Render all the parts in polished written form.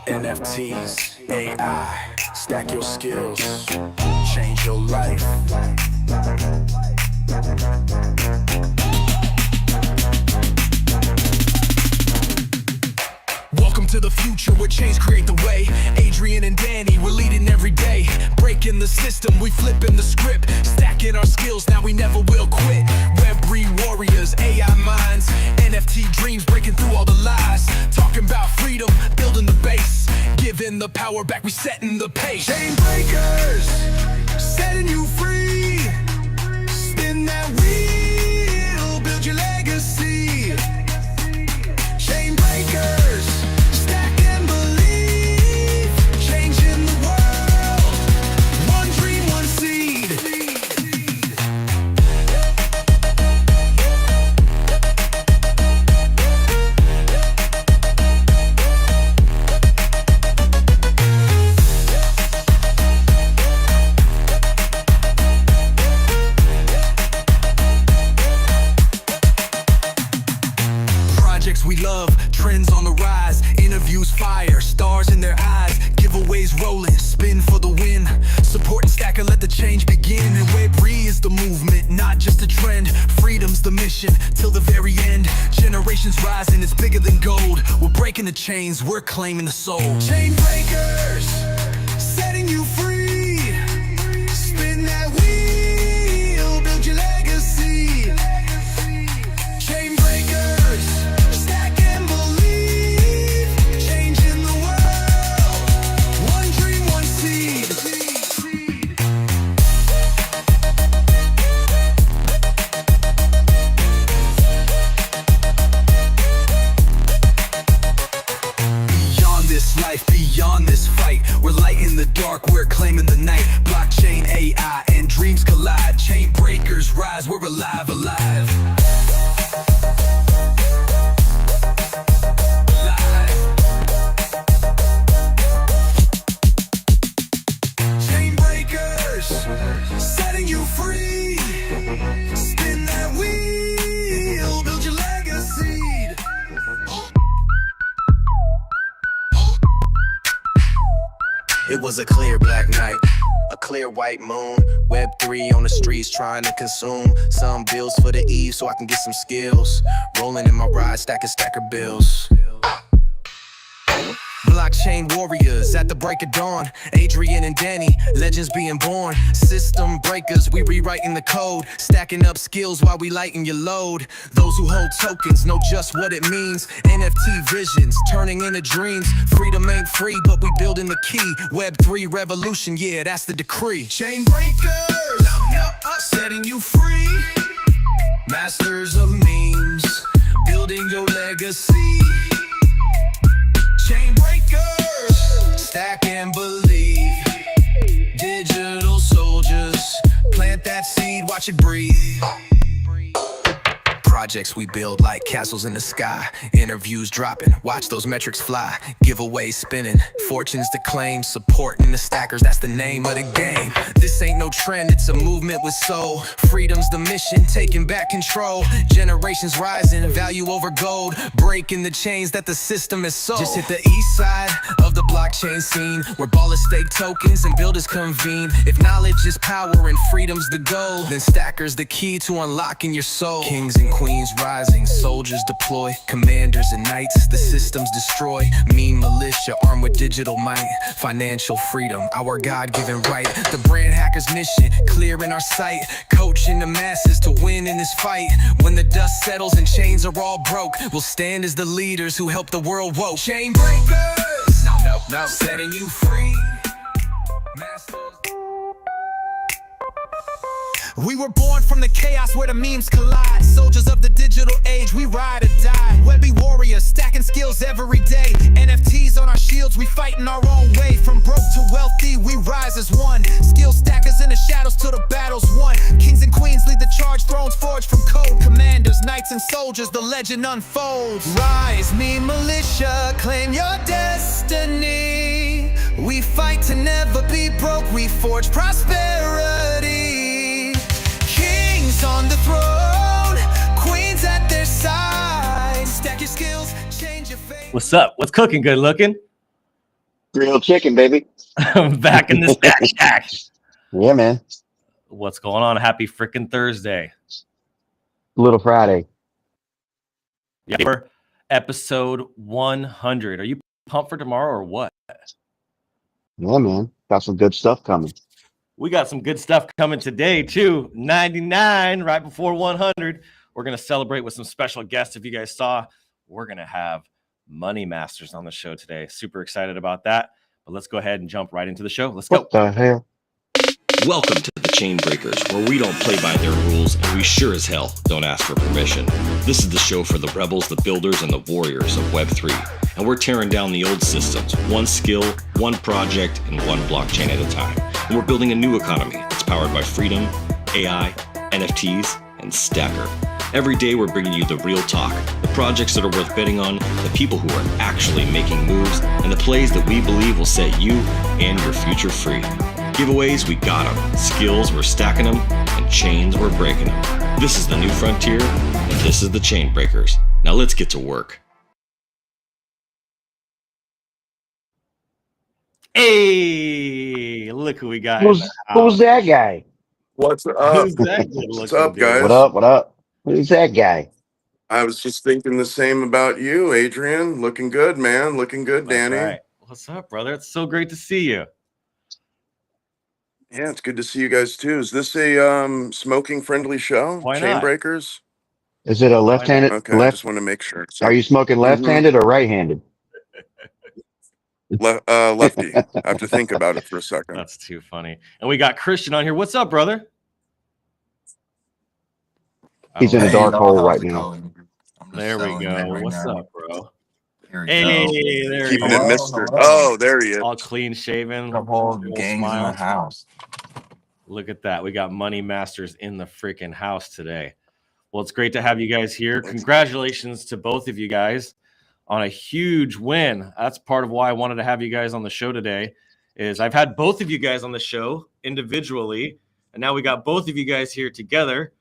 NFTs, AI, stack your skills, change your life. Welcome to the future where change create the way. Adrian and Danny, we're leading every day. Breaking the system, we flipping the script. Stacking our skills, now we never will quit. Web3 warriors, AI minds, NFT dreams, breaking through all the lies. Talking about freedom, building the base. Giving the power back, we setting the pace. Chain breakers, setting you free. Spin that wheel, build your legacy. Chain breakers, stack and believe, changing the world, one dream, one seed. Projects we love, trends on the rise, interviews fire, stars in their eyes, giveaways rolling, spin for the win. Support and stack and let the change begin. And Web3 is the movement, not just a trend. Freedom's the mission, till the very end. Generations rising, it's bigger than gold. We're breaking the chains, we're claiming the soul. Chain breakers, setting you free. Spin that wheel, build your legacy. Chain breakers, stack and believe, changing the world, one dream, one seed. Beyond this life, beyond this fight, we're lighting the dark, we're claiming the night. Blockchain, AI, and dreams collide. Chain breakers rise, we're alive, alive. Chain breakers, setting you free. Spin that wheel, build your legacy. It was a clear black night, a clear white moon. Web3 on the streets trying to consume some bills for the eve so I can get some skills. Rolling in my ride, stacking stacker bills. Blockchain warriors at the break of dawn. Adrian and Danny, legends being born. System breakers, we rewriting the code. Stacking up skills while we lighten your load. Those who hold tokens know just what it means. NFT visions, turning into dreams. Freedom ain't free, but we building the key. Web3 revolution, yeah, that's the decree. Chain breakers, setting you free. Masters of memes, building your legacy. Chain breakers, stack and believe. Digital soldiers, plant that seed, watch it breathe. Projects we build like castles in the sky. Interviews dropping, watch those metrics fly. Giveaways spinning, fortunes to claim. Supporting the stackers, that's the name of the game. This ain't no trend, it's a movement with soul. Freedom's the mission, taking back control. Generations rising, value over gold. Breaking the chains that the system has sold. Just hit the east side of the blockchain scene, where ballers stake tokens and builders convene. If knowledge is power and freedom's the goal, then stackers the key to unlocking your soul. Kings and queens rising, soldiers deploy, commanders and knights, the systems destroy. Mean militia armed with digital might, financial freedom, our God-given right. The brand hackers mission, clear in our sight, coaching the masses to win in this fight. When the dust settles and chains are all broke, we'll stand as the leaders who help the world woke. Chain breakers, no, setting you free. Masters. We were born from the chaos where the memes collide. Soldiers of the digital age, we ride or die. Webby warriors, stacking skills every day. NFTs on our shields, we fighting our own way. From broke to wealthy, we rise as one. Skill stackers in the shadows till the battle's won. Kings and queens lead the charge, thrones forged from code. Commanders, knights and soldiers, the legend unfolds. Rise, mean militia, claim your destiny. We fight to never be broke, we forge prosperity. On the throne, queens at their side. Stack your skills, change your fate. What's up? What's cooking? Good looking? Grilled chicken, baby. Back in the Stack Shack. Yeah, man. What's going on? Happy freaking Thursday. Little Friday. Yeah, for episode 100. Are you pumped for tomorrow or what? Yeah, man. Got some good stuff coming. We got some good stuff coming today, too. 99, right before 100. We're going to celebrate with some special guests. If you guys saw, we're going to have Money Masters on the show today. Super excited about that. But let's go ahead and jump right into the show. Let's go. What the hell? Welcome to the Chain Breakers, where we don't play by their rules and we sure as hell don't ask for permission. This is the show for the rebels, the builders, and the warriors of Web3. And we're tearing down the old systems, one skill, one project, and one blockchain at a time. And we're building a new economy that's powered by freedom, AI, NFTs, and Stacker. Every day we're bringing you the real talk, the projects that are worth betting on, the people who are actually making moves, and the plays that we believe will set you and your future free. Giveaways, we got them. Skills, we're stacking them. And chains, we're breaking them. This is the new frontier, and this is the Chain Breakers. Now let's get to work. Hey, look who we got. Who's that guy? What's up? Who's that What's up, guys? What up? What up? Who's that guy? I was just thinking the same about you, Adrian. Looking good, man. Looking good, That's Danny. right. What's up, brother? It's so great to see you. Yeah, it's good to see you guys too. Is this a smoking friendly show? Why Chain not? Breakers? Is it a left-handed? Okay, I just want to make sure. So, Are you smoking left-handed or right-handed? lefty. I have to think about it for a second. That's too funny. And we got Christian on here. What's up, brother? He's in a dark hole right now. There we go. What's up, bro? Hey, there Keeping he it is. Mister. Oh, there he is. All clean shaven. Couple Little gangs smile. in the house. Look at that. We got Money Masters in the freaking house today. Well, it's great to have you guys here. Congratulations to both of you guys on a huge win. That's part of why I wanted to have you guys on the show today. Is I've had both of you guys on the show individually, and now we got both of you guys here together.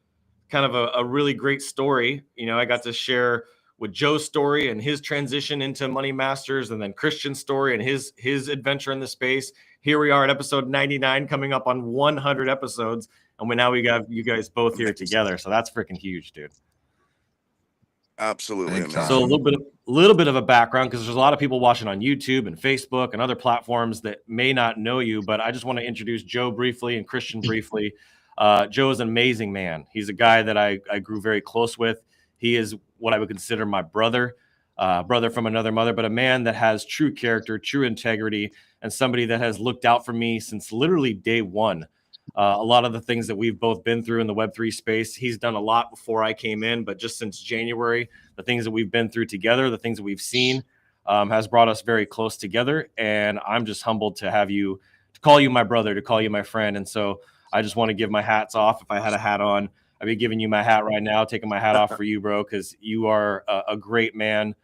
Kind of a really great story. You know, I got to share with Joe's story and his transition into Money Masters, and then Christian's story and his adventure in the space. Here we are at episode 99, coming up on 100 episodes, and we got you guys both here together. So that's freaking huge, dude. Absolutely amazing. So a little bit of a background, because there's a lot of people watching on YouTube and Facebook and other platforms that may not know you, but I just want to introduce Joe briefly and Christian briefly. Joe is an amazing man. He's a guy that I grew very close with. He is what I would consider my brother from another mother, but a man that has true character, true integrity, and somebody that has looked out for me since literally day one. A lot of the things that we've both been through in the Web3 space, he's done a lot before I came in, but just since January, the things that we've been through together, the things that we've seen, has brought us very close together. And I'm just humbled to have you, to call you my brother, to call you my friend. And so I just want to give my hats off. If I had a hat on, I'd be giving you my hat right now, taking my hat off for you, bro, because you are a great man,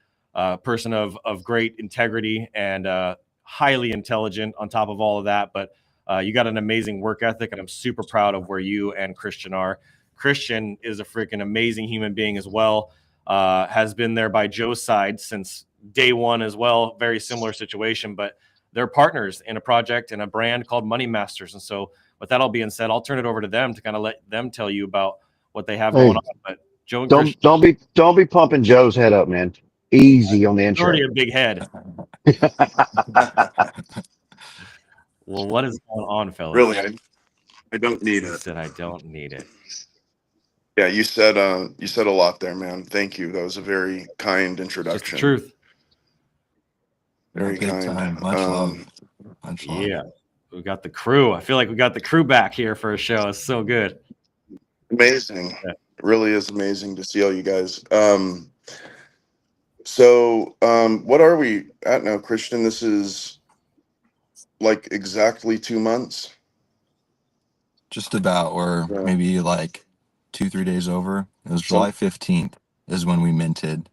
person of great integrity and highly intelligent on top of all of that. But you got an amazing work ethic, and I'm super proud of where you and Christian are. Christian is a freaking amazing human being as well, has been there by Joe's side since day one as well. Very similar situation, but they're partners in a project and a brand called Money Masters. And so with that all being said, I'll turn it over to them to kind of let them tell you about what they have going on. But Joe and Christian, don't be pumping Joe's head up, man. Easy on the he's intro. already a big head. Well, what is going on, fellas? Really, I don't need He it. said I don't need it. Yeah, you said a lot there, man. Thank you. That was a very kind Just introduction. the truth. Very Big kind. time. Much love. Much love. Yeah. We got the crew. I feel like we got the crew back here for a show. It's so good. Amazing. Yeah. It really is amazing to see all you guys. What are we at now, Christian? This is like exactly 2 months. Just about, or Yeah. maybe like 2-3 days over. It was So- July 15th is when we minted.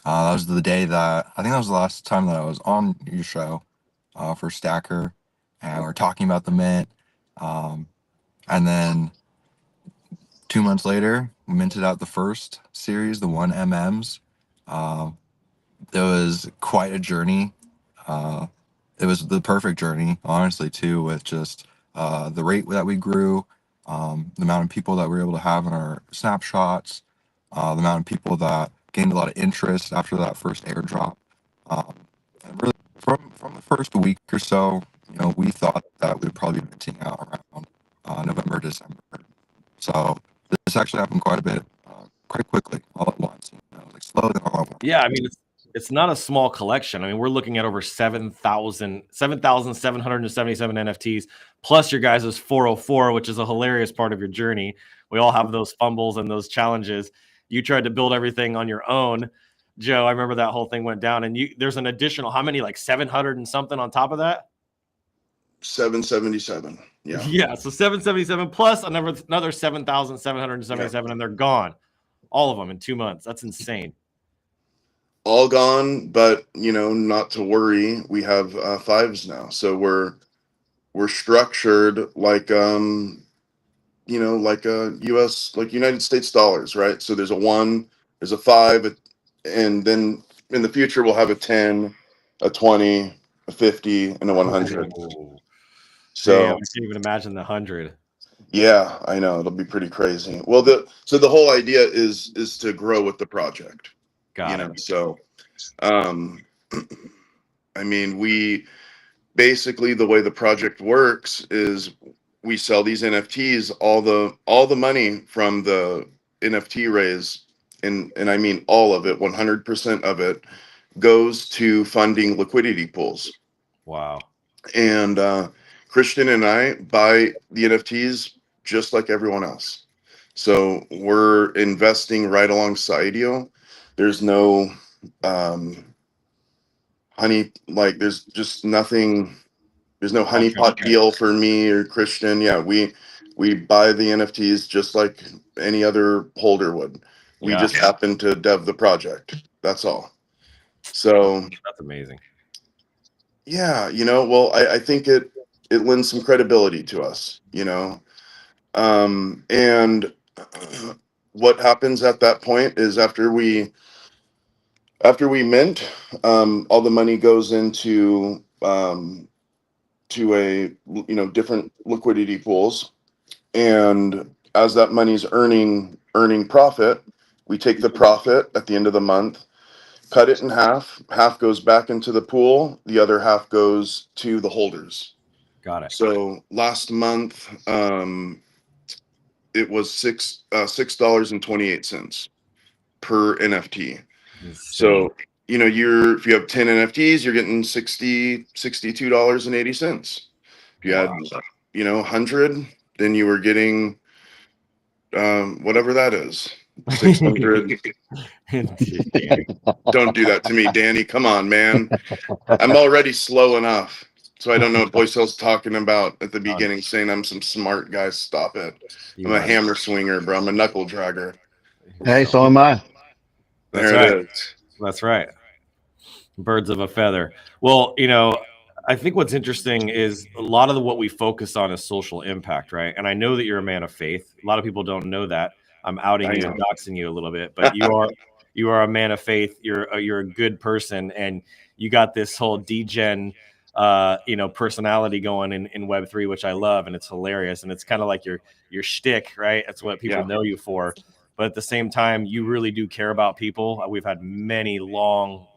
That was the day that, I think that was the last time that I was on your show for Stacker. And we're talking about the mint. And then 2 months later, we minted out the first series, the 1MMs. It was quite a journey. it was the perfect journey, honestly, too, with just the rate that we grew, the amount of people that we were able to have in our snapshots, the amount of people that gained a lot of interest after that first airdrop. Um, and really, from the first week or so, we thought that we'd probably be minting out around November, December. So this actually happened quite a bit, quite quickly, all at once. Like slow, then all at once. Yeah, I mean, it's not a small collection. I mean, we're looking at over 7,777 NFTs, plus your guys' 404, which is a hilarious part of your journey. We all have those fumbles and those challenges. You tried to build everything on your own. Joe, I remember that whole thing went down, and there's an additional, how many, like 700 and something on top of that? 777. Yeah. Yeah, so 777 plus another 7,777, and they're gone. All of them in 2 months. That's insane. All gone, but not to worry. We have fives now, so we're structured like like a U.S. like United States dollars, right? So there's a 1, there's a 5, and then in the future we'll have a 10, a 20, a 50, and a 100. Oh, So damn, I can't even imagine the 100. yeah, I know it'll be pretty crazy. Well, the whole idea is to grow with the project. Got it. So I mean, we basically, the way the project works is we sell these NFTs, all the money from the NFT raise, and I mean all of it, 100% of it goes to funding liquidity pools. Wow. And Christian and I buy the NFTs just like everyone else. So we're investing right alongside you. There's no honey, like there's just nothing, there's no honeypot deal for me or Christian. Yeah, we buy the NFTs just like any other holder would. We just happen to dev the project. That's all. So that's amazing. Yeah, well, I think it lends some credibility to us, and what happens at that point is after we mint, all the money goes into to a different liquidity pools, and as that money's earning profit, we take the profit at the end of the month, cut it in half. Half goes back into the pool. The other half goes to the holders. Got it. So last month, it was $6.28 per NFT. Insane. So if you have 10 NFTs, you're getting $62.80. If you had 100, then you were getting whatever that is. 600. Don't do that to me, Danny. Come on, man. I'm already slow enough. So I don't know what Boycell's talking about at the beginning, saying I'm some smart guy. Stop it. I'm a hammer swinger, bro. I'm a knuckle dragger. Hey, so am I. That's right. That's right. Birds of a feather. Well, I think what's interesting is a lot of what we focus on is social impact, right? And I know that you're a man of faith. A lot of people don't know that. I'm outing you and doxing you a little bit, but you are a man of faith. You're a good person, and you got this whole degen personality going in Web3, which I love, and it's hilarious, and it's kind of like your shtick, right? That's what people know you for. But at the same time, you really do care about people. We've had many long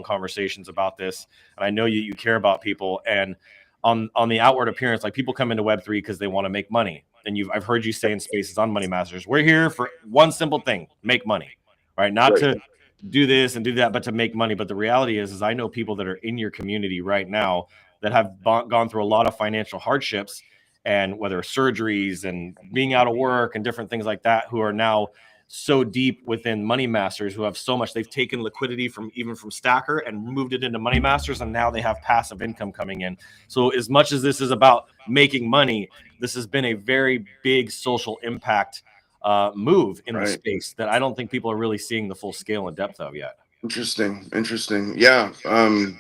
conversations about this, and I know you care about people. And on the outward appearance, like people come into Web3 because they want to make money. And I've heard you say in spaces on Money Masters, we're here for one simple thing: make money, right? Not to do this and do that, but to make money. But the reality is I know people that are in your community right now that have gone through a lot of financial hardships, and whether surgeries and being out of work and different things like that, who are now so deep within Money Masters, who have so much, they've taken liquidity from Stacker and moved it into Money Masters, and now they have passive income coming in. So as much as this is about making money, this has been a very big social impact move in the space that I don't think people are really seeing the full scale and depth of yet. Interesting. Yeah. I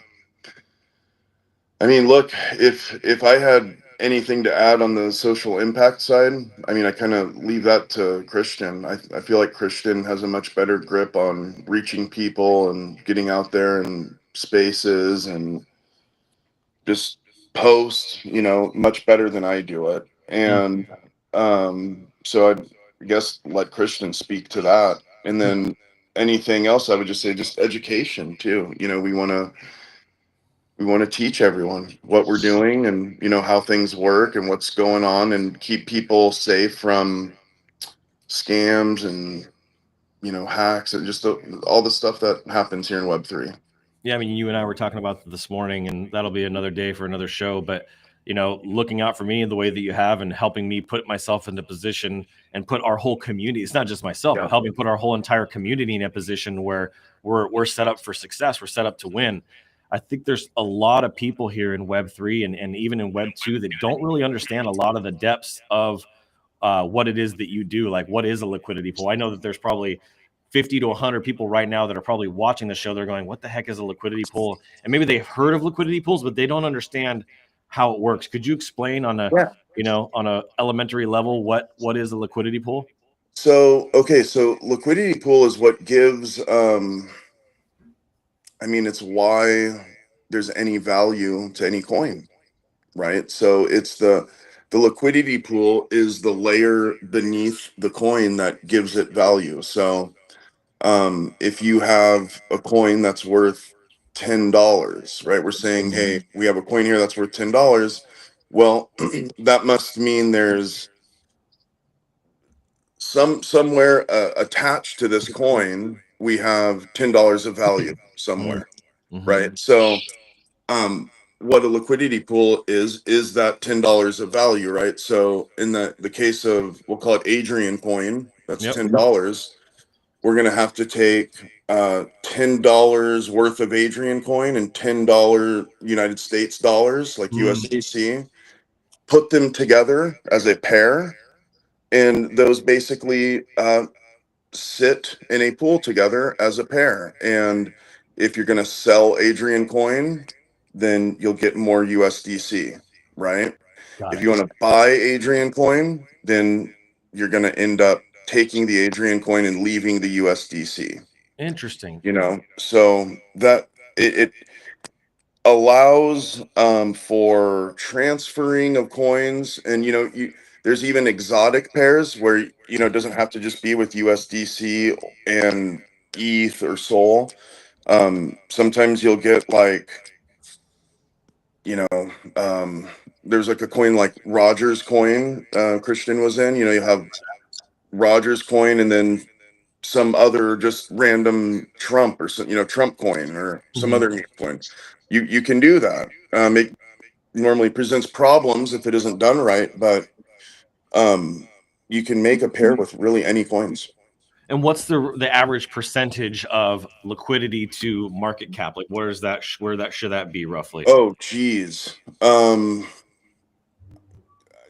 mean, look, if I had anything to add on the social impact side, I mean, I kind of leave that to Christian. I feel like Christian has a much better grip on reaching people and getting out there in spaces and just post, much better than I do it. Mm. And so I guess let Christian speak to that. And then anything else, I would just say just education too. We want to teach everyone what we're doing and how things work and what's going on and keep people safe from scams and hacks and just all the stuff that happens here in Web3. Yeah, I mean, you and I were talking about this morning, and that'll be another day for another show. But looking out for me in the way that you have, and helping me put myself into position and put our whole community. It's not just myself, Yeah. but helping put our whole entire community in a position where we're set up for success. We're set up to win. I think there's a lot of people here in Web3 and even in Web2 that don't really understand a lot of the depths of what it is that you do. Like, what is a liquidity pool? I know that there's probably 50 to 100 people right now that are probably watching the show. They're going, what the heck is a liquidity pool? And maybe they've heard of liquidity pools, but they don't understand how it works. Could you explain on a, on a elementary level, what is a liquidity pool? So liquidity pool is what gives, it's why there's any value to any coin, right? So it's the liquidity pool is the layer beneath the coin that gives it value. So if you have a coin that's worth $10, right? We're saying, hey, we have a coin here that's worth $10. Well, that must mean there's somewhere attached to this coin, we have $10 of value somewhere, Mm-hmm. right? So what a liquidity pool is that $10 of value, right? So in the case of, we'll call it Adrian coin, that's Yep. $10. We're gonna have to take $10 worth of Adrian coin and $10 United States dollars, like USDC, put them together as a pair, and those basically sit in a pool together as a pair. And if you're gonna sell Adrian coin, then you'll get more USDC, right? Got If it. you want to buy Adrian coin, then you're going to end up taking the Adrian coin and leaving the USDC. Interesting. So that it allows for transferring of coins, and there's even exotic pairs where it doesn't have to just be with USDC and ETH or Sol. Sometimes you'll get like there's like a coin like Rogers coin, Christian was in, you have Rogers coin and then some other just random Trump or some, Trump coin or some other meme coin. You can do that. It normally presents problems if it isn't done right, but you can make a pair with really any coins. And what's the average percentage of liquidity to market cap? Like, where should that be roughly? Oh, geez.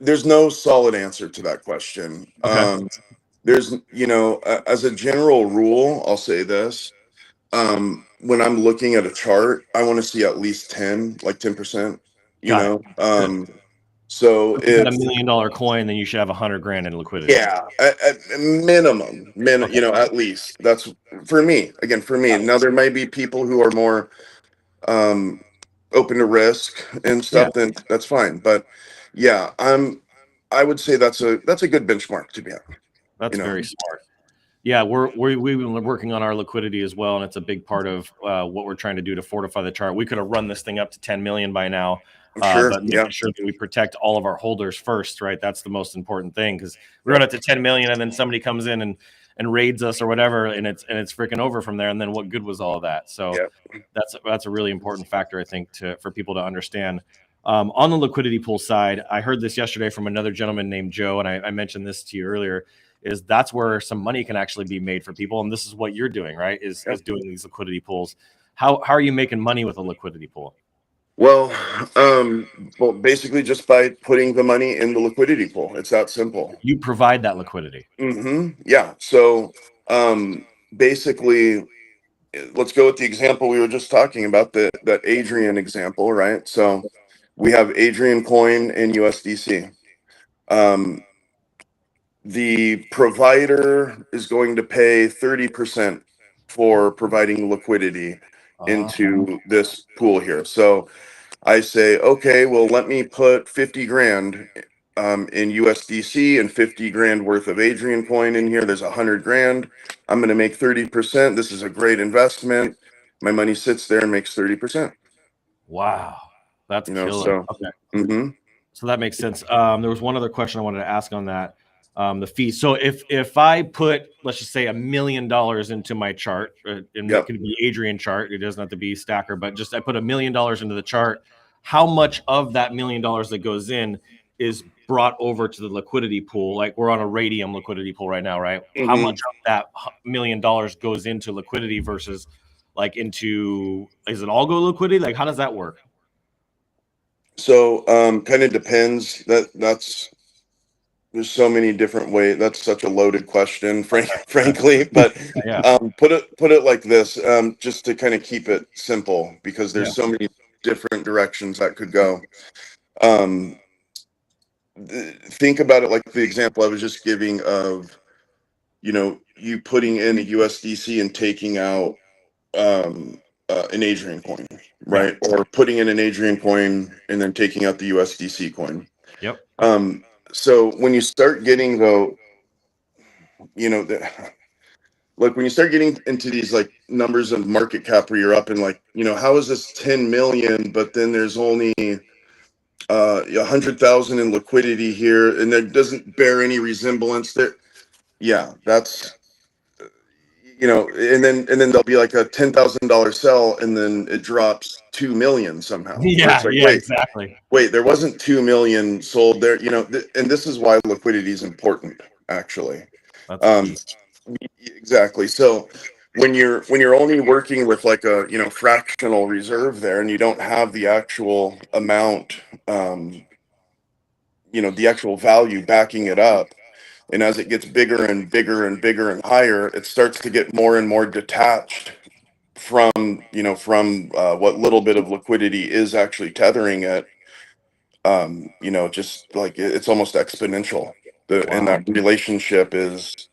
There's no solid answer to that question. Okay. There's, as a general rule, I'll say this. When I'm looking at a chart, I want to see at least 10%, Got it. So If you got if, $1 million coin, then you should have 100 grand in liquidity. yeah, at minimum, at least. That's for me. Again, for me. Now there might be people who are more open to risk and stuff, then that's fine. But yeah, I would say that's a good benchmark to be at. That's very smart. Yeah, we've been working on our liquidity as well, and it's a big part of what we're trying to do to fortify the chart. We could have run this thing up to 10 million by now, Sure, but making sure that we protect all of our holders first, right? That's the most important thing, because we run it to 10 million, and then somebody comes in and raids us or whatever, and it's freaking over from there. And then what good was all of that? So that's a really important factor, I think, for people to understand. On the liquidity pool side, I heard this yesterday from another gentleman named Joe, and I mentioned this to you earlier. Is that's where some money can actually be made for people, and this is what you're doing, right? Is doing these liquidity pools. How are you making money with a liquidity pool? Well, basically just by putting the money in the liquidity pool. It's that simple. You provide that liquidity. Yeah. So basically, let's go with the example we were just talking about, that Adrian example, right? So we have Adrian coin and USDC. The provider is going to pay 30% for providing liquidity into this pool here. So I say, okay, well, let me put 50 grand in USDC and 50 grand worth of Adrian coin in here. There's 100 grand. I'm going to make 30%. This is a great investment. My money sits there and makes 30%. Wow, that's killer. So, Okay. mm-hmm. So that makes sense. There was one other question I wanted to ask on that, the fee. So if I put, let's just say, $1 million into my chart, and it can be Adrian chart, it doesn't have to be Stacker, but just I put $1 million into the chart, how much of that $1 million that goes in is brought over to the liquidity pool? Like we're on a Radium liquidity pool right now, right? Mm-hmm. How much of that $1 million goes into liquidity versus like into, is it all go liquidity? Like how does that work? So kind of depends. There's so many different ways. That's such a loaded question, frankly. But put it like this, just to kind of keep it simple, because there's so many different directions that could go. Think about it like the example I was just giving of, you putting in a USDC and taking out an Adrian coin, right? Or putting in an Adrian coin and then taking out the USDC coin. Yep. So when you start getting though, like when you start getting into these like numbers of market cap where you're up in like, how is this 10 million, but then there's only 100,000 in liquidity here, and that doesn't bear any resemblance there. Yeah, that's and then there'll be like a $10,000 sell, and then it drops 2 million somehow. Yeah, like, exactly. Wait, there wasn't 2 million sold there, and this is why liquidity is important, actually. Exactly. So when you're only working with like a fractional reserve there, and you don't have the actual amount, the actual value backing it up, and as it gets bigger and bigger and bigger and higher, it starts to get more and more detached from what little bit of liquidity is actually tethering it. Just like it's almost exponential. And that relationship is,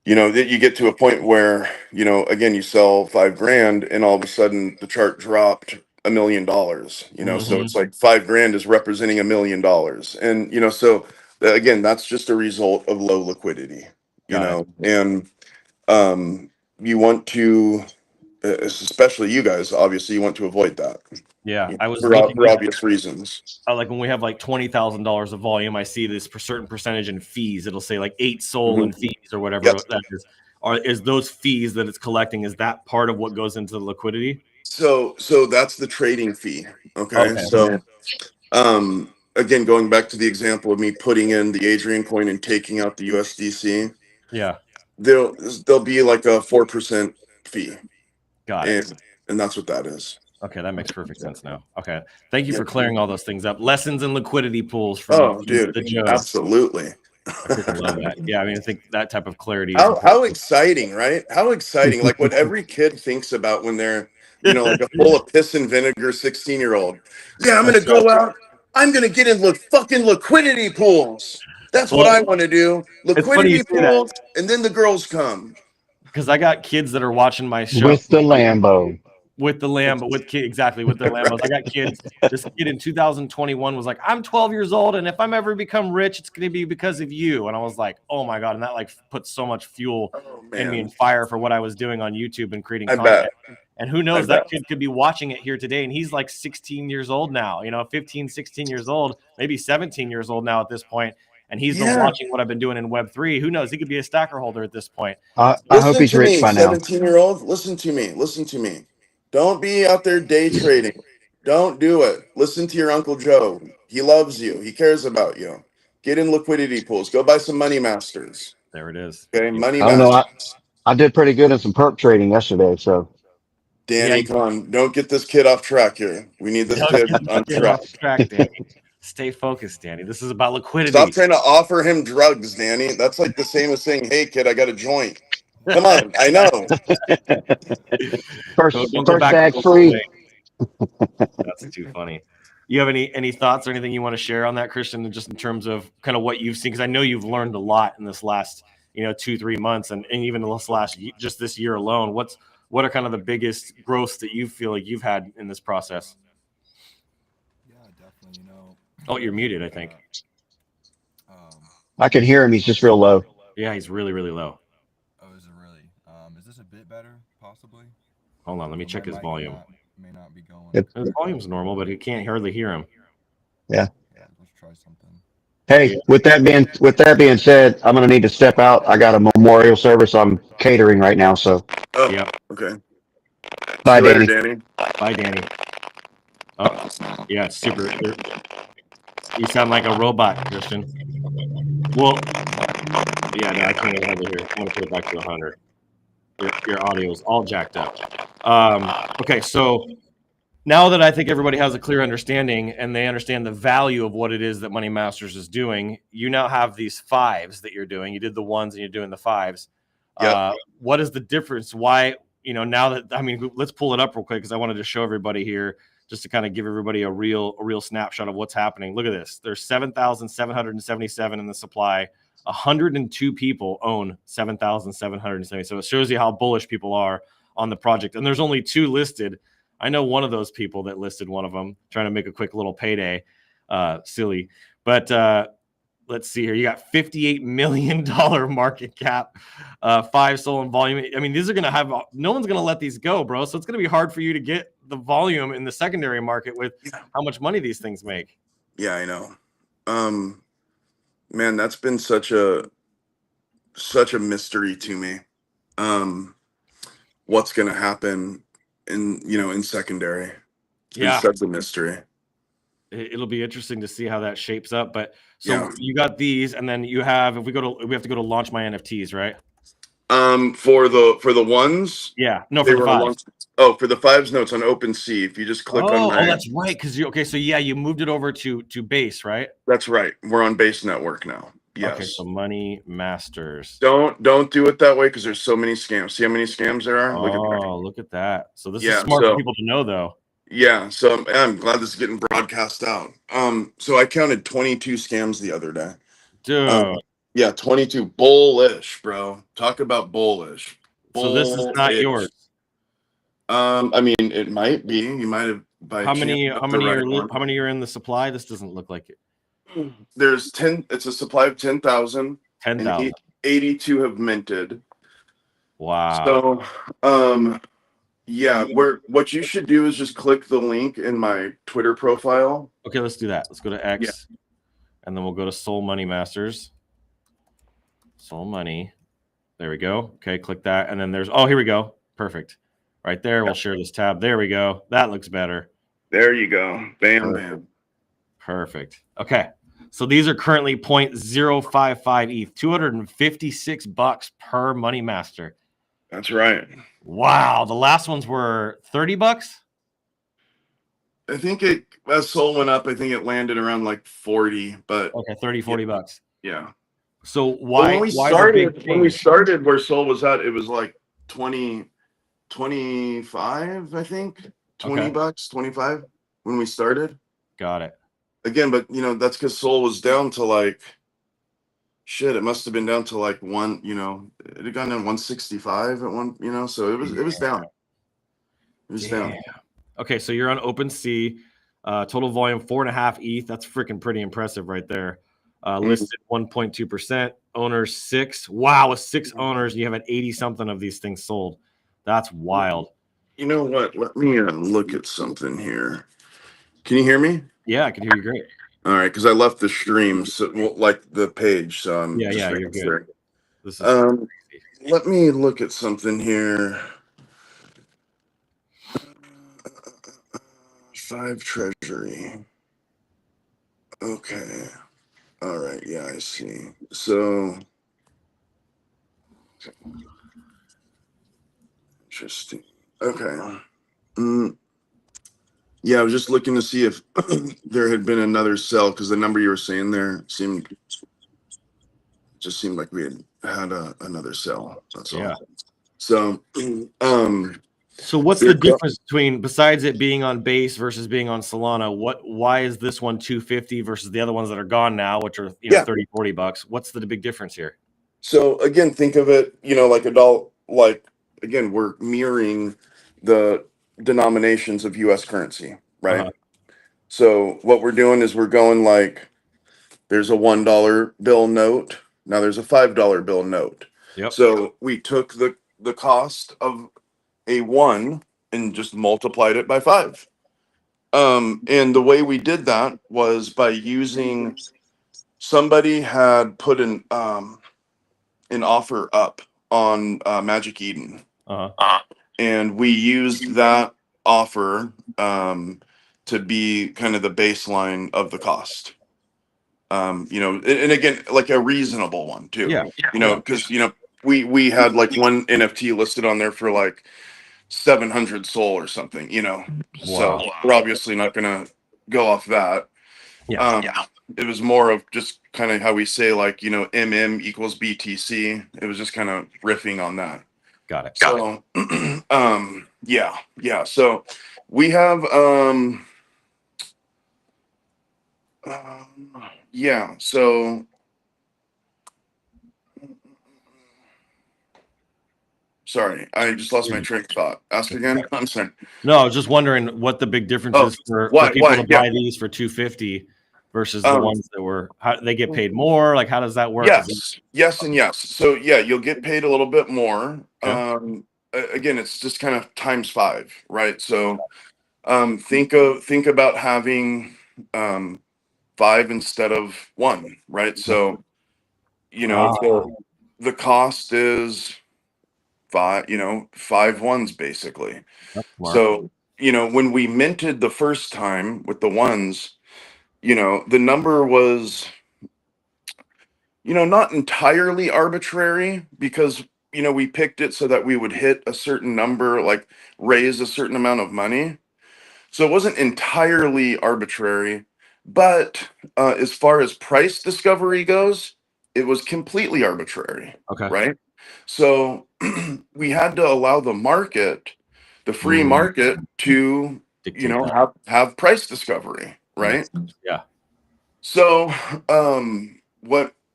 that you get to a point where, again, you sell 5 grand and all of a sudden the chart dropped $1 million, so it's like 5 grand is representing $1 million. And, so again, that's just a result of low liquidity, and, you want to, especially you guys, obviously you want to avoid that. Yeah. I was for looking obvious reasons. Like when we have like $20,000 of volume, I see this certain percentage in fees. It'll say like 8 sold in fees or whatever that is. Is those fees that it's collecting, is that part of what goes into the liquidity? So that's the trading fee. Okay. So, again, going back to the example of me putting in the Adrian coin and taking out the USDC. Yeah. There'll be like a 4% fee. Got it. And that's what that is. Okay, that makes perfect sense now. Okay, thank you for clearing all those things up. Lessons in liquidity pools from the Joe. Absolutely. I freaking love that. Yeah, I mean, I think that type of clarity. How exciting, right? How exciting! Like what every kid thinks about when they're, like a full of piss and vinegar 16-year-old. Yeah, I'm gonna go out. I'm gonna get in fucking liquidity pools. That's what I want to do. Liquidity pools, and then the girls come. Because I got kids that are watching my show with the Lambo. With the Lambo, with their Lambos. I got kids. This kid in 2021 was like, I'm 12 years old, and if I'm ever become rich, it's going to be because of you. And I was like, oh my God. And that like put so much fuel in me and fire for what I was doing on YouTube and creating content. And who knows, that kid could be watching it here today. And he's like 16 years old now, 15, 16 years old, maybe 17 years old now at this point. And he's been watching what I've been doing in Web3. Who knows? He could be a stacker holder at this point. I hope he's rich by now. 17-year-old, listen to me. Don't be out there day trading. Don't do it. Listen to your Uncle Joe. He loves you. He cares about you. Get in liquidity pools. Go buy some money masters. There it is. Okay, money masters. No, I did pretty good in some perp trading yesterday. So, Danny, come on. Don't get this kid off track here. We need this kid on track. Danny. Stay focused, Danny. This is about liquidity. Stop trying to offer him drugs, Danny. That's like the same as saying, hey, kid, I got a joint. Come on, I know. First bag free. That's too funny. You have any thoughts or anything you want to share on that, Christian, just in terms of kind of what you've seen? Because I know you've learned a lot in this last 2-3 months, and even this year alone. What are kind of the biggest growths that you feel like you've had in this process? You know, Oh, you're muted, I think. um, I can hear him. He's just real low. Yeah, he's really, really low. oh, is it really? Is this a bit better, possibly? Hold on, let me Or check my his mic volume. may not be going. It, His volume's normal, but he can't hardly hear him. yeah. Yeah, let's try something. Yeah. Hey, with that being said, I'm gonna need to step out. I got a memorial service I'm catering right now. So Oh, Yep. okay. See bye, you later, Danny. Danny. Bye, Danny. Oh, yeah, it's super. You sound like a robot, Christian. Well, yeah, no, I can't even hardly hear. I'm gonna put it back to 100. Your audio is all jacked up. Okay, so now that I think everybody has a clear understanding and they understand the value of what it is that Money Masters is doing, you now have these fives that you're doing. You did the ones and you're doing the fives. Yep. What is the difference? Why, now that, I mean, let's pull it up real quick because I wanted to show everybody here just to kind of give everybody a real snapshot of what's happening. Look at this. There's 7,777 in the supply. 102 people own 7,770. So it shows you how bullish people are on the project. And there's only 2 listed. I know one of those people that listed one of them, trying to make a quick little payday. Silly. But let's see here. You got $58 million market cap, 5 sold in volume. I mean, these are going to have, no one's going to let these go, bro. So it's going to be hard for you to get the volume in the secondary market with how much money these things make. Yeah, I know. Man, that's been such a mystery to me. What's gonna happen in secondary? It's been Yeah. such a mystery. It'll be interesting to see how that shapes up. But so Yeah. you got these, and then you have, we have to go to launch my NFTs, right? For the ones, Yeah. No, they for the were on fives. oh, for the fives, no, it's on OpenSea. If you just click on Oh, my, that's right. Because okay, so yeah, you moved it over to base, right? that's right. We're on Base Network now. Okay, Yes. so Money Masters. Don't do it that way because there's so many scams. See how many scams there are? Look at that. Oh, look at that. So this is Yeah. smart for So people to know, though. yeah. So I'm glad this is getting broadcast out. So I counted 22 scams the other day. Dude. Yeah, 22. Bullish, bro. Talk about bullish. So this is not Bullish. yours. I mean, it might be. You might have by How chance many got the right one. how many are in the supply? This doesn't look like it. There's 10. It's a supply of 10,000, and 10,000. 82 have minted. Wow. So, yeah. What you should do is just click the link in my Twitter profile. Okay, let's do that. Let's go to X, Yeah. and then we'll go to Soul Money Masters. Soul Money. There we go. Okay, click that, and then there's, oh, here we go. Perfect. Right there. We'll share this tab. There we go. That looks better. There you go. Bam, Perfect. bam. Perfect. Okay. So these are currently 0.055 ETH, $256 per Money Master. That's right. Wow. The last ones were $30. I think as Soul went up, I think it landed around like 40, but Okay, 30, $40. yeah. So But why when we started where Soul was at, it was like 25, I think. 20 Okay. bucks, 25 when we started. Got it. Again, but that's because Soul was down to like shit, it must have been down to like it had gone down 165 at one, so it was down. It was down. Okay, so you're on OpenSea. Total volume 4.5 ETH. That's freaking pretty impressive right there. Listed 1.2%. Owners 6. Wow, with 6 owners, you have an 80 something of these things sold. That's wild. You know what? Let me look at something here. Can you hear me? Yeah, I can hear you great. All right, because I left the stream, so like the page, so I'm Yeah, just yeah, making you're good. sure. This is Let me look at something here. 5 treasury. Okay. All right. Yeah, I see. So interesting. Okay. Yeah, I was just looking to see if there had been another sell because the number you were saying there seemed like we had another sell. That's all. Yeah. So, So what's the difference between, besides it being on base versus being on Solana? Why is this one 250 versus the other ones that are gone now, which are 30, $40? What's the big difference here? So again, think of it, like a dollar. Like again, we're mirroring the denominations of U.S. currency, right? So what we're doing is we're going like, there's a $1 bill note. Now there's a $5 bill note. Yep. So we took the cost of a one and just multiplied it by 5. And the way we did that was by using, somebody had put an offer up on Magic Eden, Uh-huh. and we used that offer to be kind of the baseline of the cost. And again, like a reasonable one too. Yeah. Because we had like one NFT listed on there for like 700 soul or something. So Wow. we're obviously not gonna go off that. Yeah. It was more of just kind of how we say, like, MM equals BTC. It was just kind of riffing on that. Got it. So yeah. So we have yeah, so sorry, I just lost my train of thought. Ask again. I'm sorry. No, I was just wondering what the big difference Oh, is for why- people why? to Yeah. buy these for 250 versus the Um, ones that were they get paid more. Like, how does that work? Is it- Yes, and yes. So yeah, you'll get paid a little bit more. Okay. Again, it's just kind of times 5, right? So think about having 5 instead of 1, right? So the cost is 5 ones basically. That's smart. So when we minted the first time with the ones, the number was not entirely arbitrary, because we picked it so that we would hit a certain number, like raise a certain amount of money. So it wasn't entirely arbitrary, but as far as price discovery goes, it was completely arbitrary, Okay. right? So we had to allow the market, the free Mm. market, to Dictate that. have price discovery, right? Yeah. So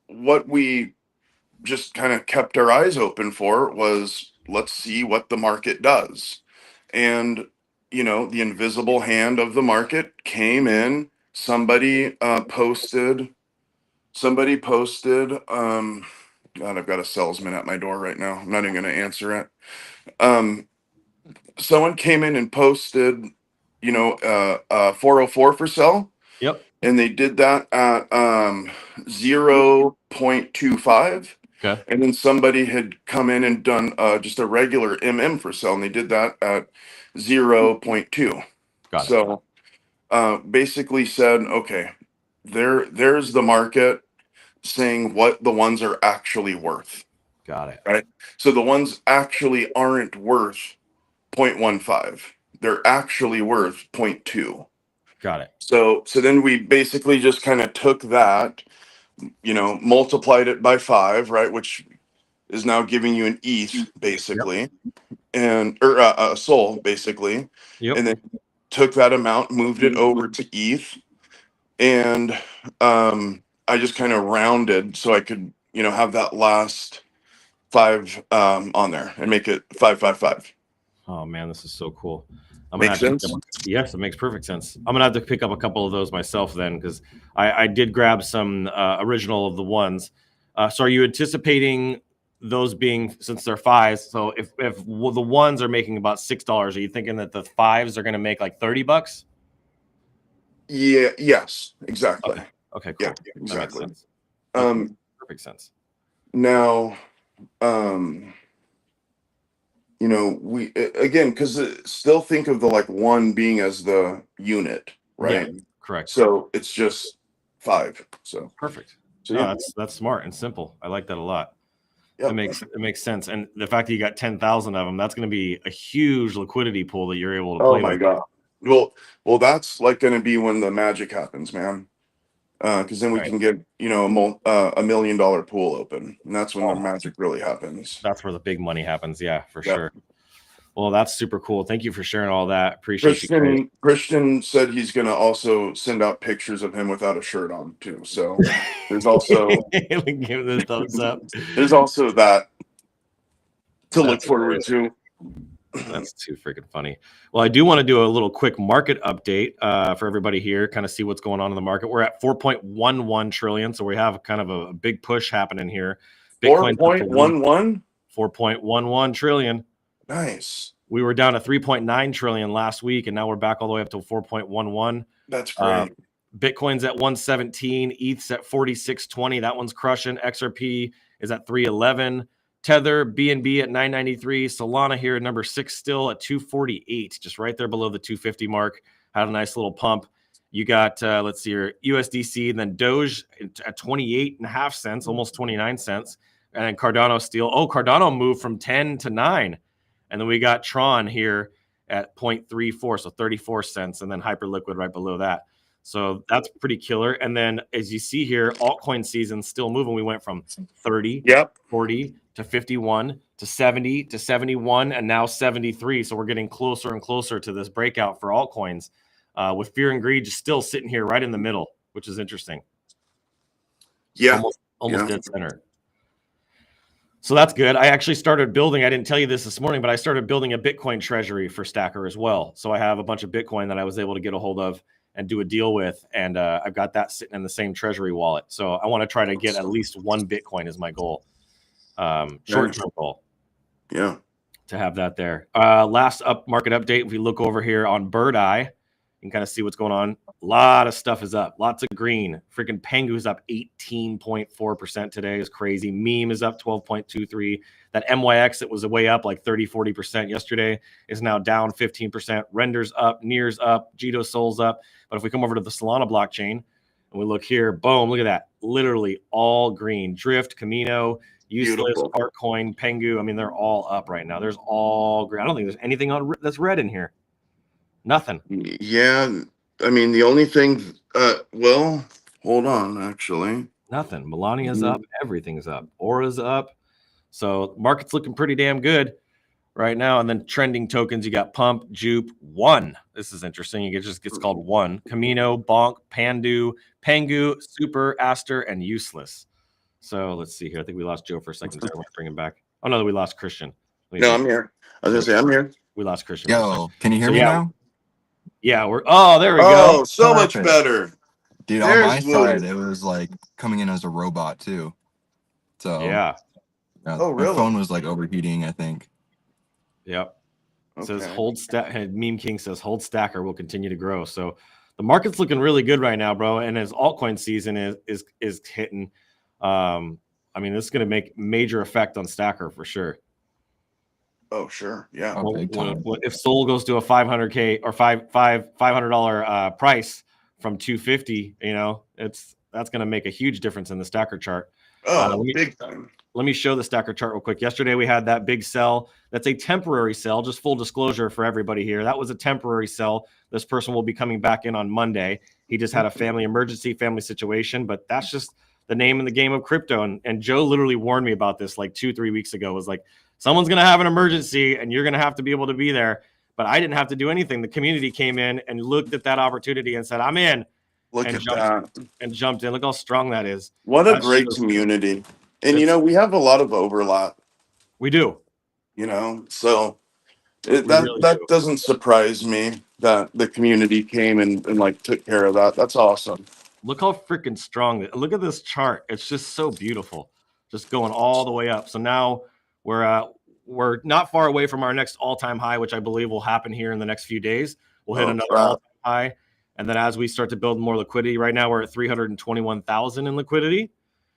what we just kind of kept our eyes open for was, let's see what the market does. And the invisible hand of the market came in. Somebody posted God, I've got a salesman at my door right now. I'm not even going to answer it. Someone came in and posted 404 for sell, Yep. and they did that at 0.25. Okay. And then somebody had come in and done just a regular MM for sell, and they did that at 0.2. Got it. So basically said, okay, there's the market saying what the ones are actually worth. Got it. Right. So the ones actually aren't worth 0.15. They're actually worth 0.2. Got it. So then we basically just kind of took that, multiplied it by 5, right, which is now giving you an ETH basically, or a soul basically, Yep. and then took that amount, moved it over to ETH, and I just kind of rounded so I could have that last 5 on there and make it 555. Oh man, this is so cool. I'm Makes gonna have to sense? yes, it makes perfect sense. I'm gonna have to pick up a couple of those myself then, because I did grab some original of the ones. So are you anticipating those being, since they're 5s? So if the ones are making about $6, are you thinking that the 5s are gonna make like $30? Yeah. Yes. Exactly. Okay, cool. Yeah. That makes Exactly. sense. That makes perfect sense. Now, we again, because still think of the like 1 being as the unit, right? Yeah, correct. So it's just 5. So Perfect. So No, yeah. that's smart and simple. I like that a lot. Yeah. It makes sense. And the fact that you got 10,000 of them, that's going to be a huge liquidity pool that you're able to Oh play my with. God. Well, that's like going to be when the magic happens, man. Because then we Right. can get a $1 million pool open, and that's when the magic really happens. That's where the big money happens. Yeah, for Yeah. sure. Well, that's super cool. Thank you for sharing all that. Appreciate you. Christian said he's going to also send out pictures of him without a shirt on too. So there's also Give the thumbs up. that to look That's forward great. to. That's too freaking funny. Well, I do want to do a little quick market update for everybody here, kind of see what's going on in the market. We're at 4.11 trillion, so we have kind of a big push happening here. Bitcoin 4.11? 4.11 trillion. Nice. We were down to 3.9 trillion last week, and now we're back all the way up to 4.11. That's great. Bitcoin's at 117, ETH's at 4620. That one's crushing. XRP is at 311. Tether, BNB at 993. Solana here at number 6 still at 248, just right there below the 250 mark. Had a nice little pump. You got, let's see here, USDC, and then Doge at 28.5 cents, almost 29 cents. And then Cardano still. Oh, Cardano moved from 10 to 9. And then we got Tron here at 0.34, so 34 cents. And then Hyperliquid right below that. So that's pretty killer. And then as you see here, altcoin season still moving. We went from 30, 40 to 51 to 70 to 71 and now 73. So we're getting closer and closer to this breakout for altcoins with fear and greed just still sitting here right in the middle, which is interesting. Yeah. Almost dead center. So that's good. I actually started building, I didn't tell you this morning, but I started building a Bitcoin treasury for Stacker as well. So I have a bunch of Bitcoin that I was able to get a hold of and do a deal with. And I've got that sitting in the same treasury wallet. So I want to try to get at least one Bitcoin is my goal. Short-term goal. Yeah. To have that there. Last market update, if we look over here on Bird Eye, you can kind of see what's going on. A lot of stuff is up. Lots of green. Freaking Pengu's up 18.4% today. Is crazy. Meme is up 12.23. That MYX that was way up like 30, 40% yesterday is now down 15%. Render's up. Near's up. Jito Sol's up. But if we come over to the Solana blockchain and we look here, boom, look at that. Literally all green. Drift, Camino, Useless, Artcoin, Pengu. I mean, they're all up right now. There's all green. I don't think there's anything that's red in here. Nothing. Yeah. I mean, the only thing, well, hold on, actually. Nothing. Melania's up. Everything's up. Aura's up. So market's looking pretty damn good right now. And then trending tokens, you got Pump, Jupe, One. This is interesting. It just gets called One. Camino, Bonk, Pandu, Pengu, Super, Aster, and Useless. So let's see here. I think we lost Joe for a second there. I want to bring him back. Oh, no, we lost Christian. No, I'm here. I was going to say, I'm here. We lost Christian. Yo, can you hear me now? Yeah, there we go. Oh, so much better. Dude, on my side, it was like coming in as a robot too. So yeah. Oh, really? My phone was like overheating, I think. Yep. It says hold Meme King says hold Stacker will continue to grow. So the market's looking really good right now, bro. And as altcoin season is hitting, I mean, this is going to make major effect on Stacker for sure. Oh, sure. Yeah. If Sol goes to a $500K or $500 price from 250, you know, that's going to make a huge difference in the Stacker chart. Oh, big time. Let me show the Stacker chart real quick. Yesterday we had that big sell. That's a temporary sell. Just full disclosure for everybody here. That was a temporary sell. This person will be coming back in on Monday. He just had a family emergency, family situation, but that's just the name in the game of crypto. And Joe literally warned me about this like 2-3 weeks ago. It was like, someone's going to have an emergency and you're going to have to be able to be there. But I didn't have to do anything. The community came in and looked at that opportunity and said, I'm in. Look at that. And jumped in. Look how strong that is. What a great community. And, you know, we have a lot of overlap. We do. You know, so that doesn't surprise me that the community came and like took care of that. That's awesome. Look how freaking strong. Look at this chart. It's just so beautiful. Just going all the way up. So now we're not far away from our next all-time high, which I believe will happen here in the next few days. We'll hit another all-time high. And then as we start to build more liquidity, right now we're at 321,000 in liquidity.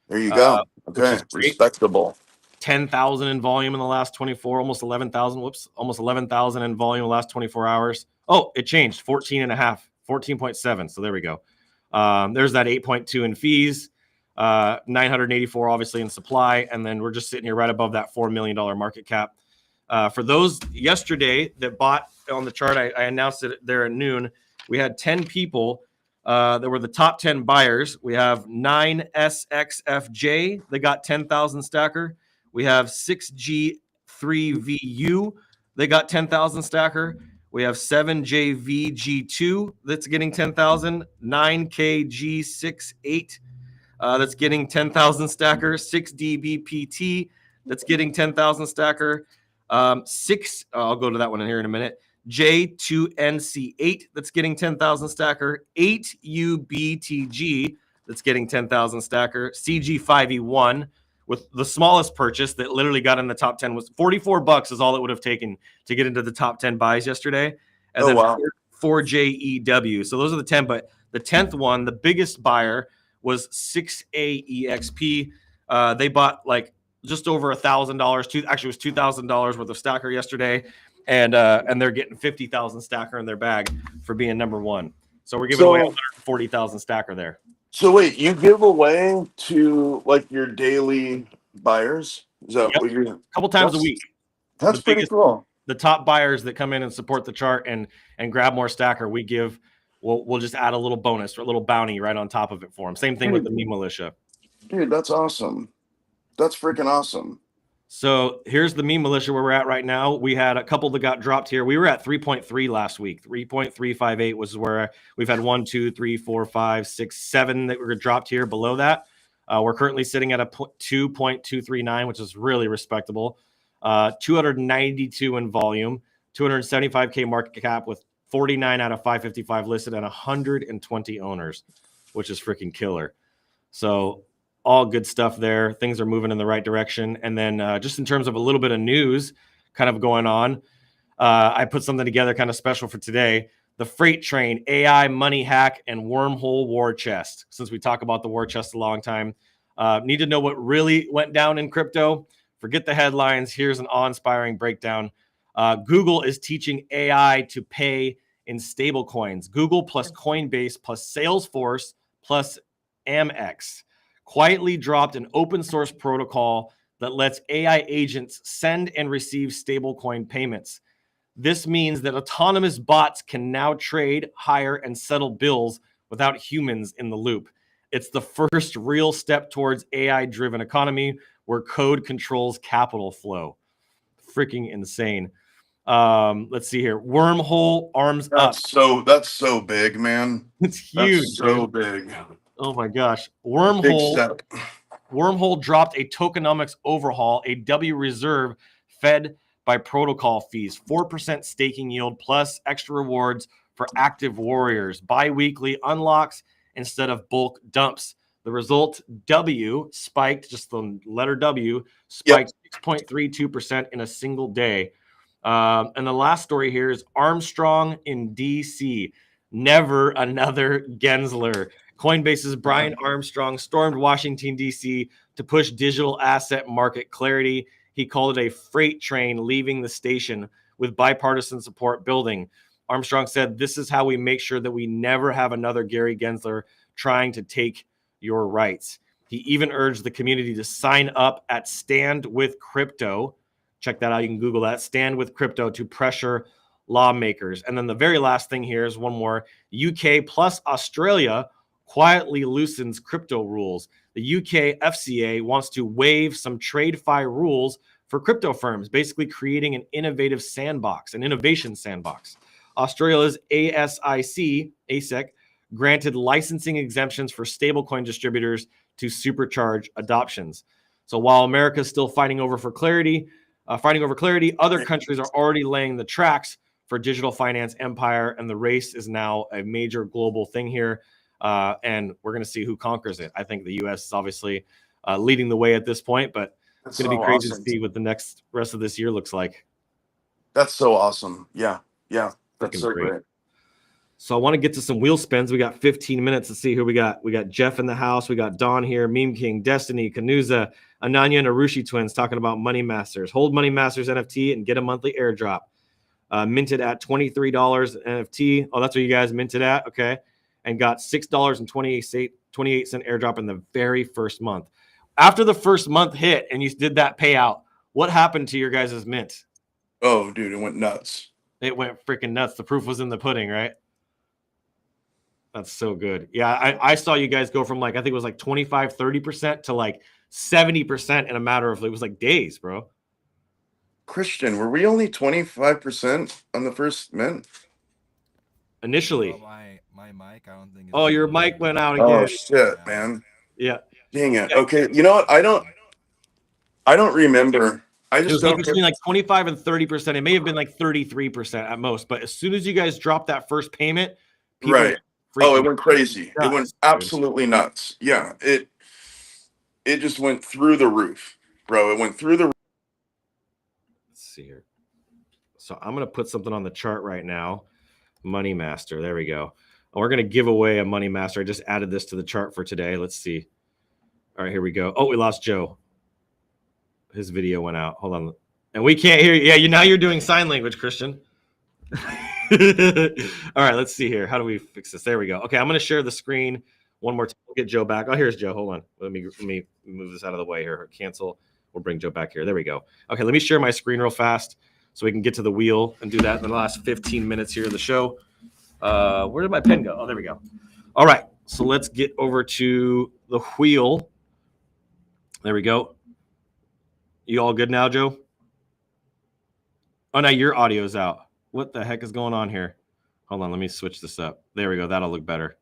There you go. Okay, respectable. 10,000 in volume in the last 24, almost 11,000. Whoops, almost 11,000 in volume in the last 24 hours. Oh, it changed. 14.7. So there we go. There's that 8.2 in fees. 984 obviously in supply, and then we're just sitting here right above that $4 million market cap. For those yesterday that bought on the chart, I announced it there at noon. We had 10 people that were the top 10 buyers. We have 9SXFJ that got 10,000 Stacker. We have 6G3VU they got 10,000 Stacker. We have 7JVG2 that's getting 10,000. 9KG68 that's getting 10,000 Stacker. 6DBPT that's getting 10,000 Stacker. I'll go to that one in here in a minute. J2NC8 that's getting 10,000 stacker. 8UBTG that's getting 10,000 stacker. CG5E1 with the smallest purchase that literally got in the top 10 was $44 is all it would have taken to get into the top 10 buys yesterday. And then wow. 4JEW. So those are the 10, but the 10th one, the biggest buyer was 6AEXP. They bought like just over $1,000. Actually, it was $2,000 worth of stacker yesterday, and they're getting 50,000 stacker in their bag for being number one. So we're giving away 140,000 stacker there. So wait, you give away to like your daily buyers? Is that what you're? A couple times a week. That's pretty cool. The top buyers that come in and support the chart and grab more stacker, we'll just add a little bonus or a little bounty right on top of it for them. Same thing with the meme militia. Dude, that's awesome. That's freaking awesome. So here's the meme militia where we're at right now. We had a couple that got dropped here. We were at 3.3 last week. 3.358 was where we've had 1, 2, 3, 4, 5, 6, 7 that were dropped here below that. We're currently sitting at a 2.239, which is really respectable. 292 in volume, 275K market cap with 49 out of 555 listed and 120 owners, which is freaking killer. So all good stuff there. Things are moving in the right direction. And then just in terms of a little bit of news kind of going on, I put something together kind of special for today. The freight train, AI, money hack, and wormhole war chest. Since we talk about the war chest a long time, need to know what really went down in crypto. Forget the headlines. Here's an awe-inspiring breakdown. Google is teaching AI to pay in stable coins. Google plus Coinbase plus Salesforce plus Amex quietly dropped an open source protocol that lets AI agents send and receive stablecoin payments. This means that autonomous bots can now trade, hire, and settle bills without humans in the loop. It's the first real step towards AI-driven economy where code controls capital flow. Freaking insane. Let's see here. Wormhole arms up. That's so big, man. It's huge. That's so big. Oh my gosh. Big step. Wormhole dropped a tokenomics overhaul, a W reserve fed by protocol fees, 4% staking yield plus extra rewards for active warriors, bi-weekly unlocks instead of bulk dumps. The result, W spiked, just the letter W, spiked 6.32% in a single day. And the last story here is Armstrong in D.C. Never another Gensler. Coinbase's Brian Armstrong stormed Washington, D.C. to push digital asset market clarity. He called it a freight train leaving the station with bipartisan support building. Armstrong said, "This is how we make sure that we never have another Gary Gensler trying to take your rights." He even urged the community to sign up at Stand With Crypto. Check that out. You can Google that. Stand With Crypto to pressure lawmakers. And then the very last thing here is one more. UK plus Australia quietly loosens crypto rules. The UK FCA wants to waive some TradeFi rules for crypto firms, basically creating an innovative sandbox, an innovation sandbox. Australia's ASIC granted licensing exemptions for stablecoin distributors to supercharge adoptions. So while America is still fighting over clarity, other countries are already laying the tracks for digital finance empire, and the race is now a major global thing here. And we're going to see who conquers it. I think the U.S. is obviously leading the way at this point, but it's going to be crazy to see what the rest of this year looks like. That's so awesome. Yeah. That's so great. So I want to get to some wheel spins. We got 15 minutes to see who we got. We got Jeff in the house. We got Don here, Meme King, Destiny, Kanuza, Ananya, and Arushi twins talking about Money Masters. Hold Money Masters NFT and get a monthly airdrop. Minted at $23 NFT. Oh, that's what you guys minted at. Okay. And got $6.28 airdrop in the very first month. After the first month hit and you did that payout, what happened to your guys' mint? Oh, dude, it went nuts. It went freaking nuts. The proof was in the pudding, right? That's so good. Yeah, I saw you guys go from I think it was 25, 30% to 70% in a matter of, it was days, bro. Christian, were we only 25% on the first mint? Initially. Well, my mic, I don't think. Oh, your mic went out again. Oh shit, man. Yeah. Dang it. Okay, you know what? I don't remember I It just was like don't. between like 25 and 30%. It may have been like 33% at most. But as soon as you guys dropped that first payment, people Right. were Oh, it freaking went crazy. It went nuts, dude. absolutely nuts. Yeah. It just went through the roof, bro. It went through the. Let's see here. So I'm gonna put something on the chart right now. Money Master. There we go. And we're gonna give away a Money Master. I just added this to the chart for today. Let's see. All right, here we go. Oh, we lost Joe. His video went out. Hold on. And we can't hear you. Yeah, now you're doing sign language, Christian. All right, let's see here. How do we fix this? There we go. Okay, I'm going to share the screen one more time. We'll get Joe back. Oh, here's Joe. Hold on. Let me move this out of the way here. Cancel. We'll bring Joe back here. There we go. Okay, let me share my screen real fast so we can get to the wheel and do that in the last 15 minutes here of the show. Where did my pen go? Oh, there we go. All right, so let's get over to the wheel. There we go. You all good now, Joe? Oh, now your audio's out. What the heck is going on here? Hold on, let me switch this up. There we go. That'll look better.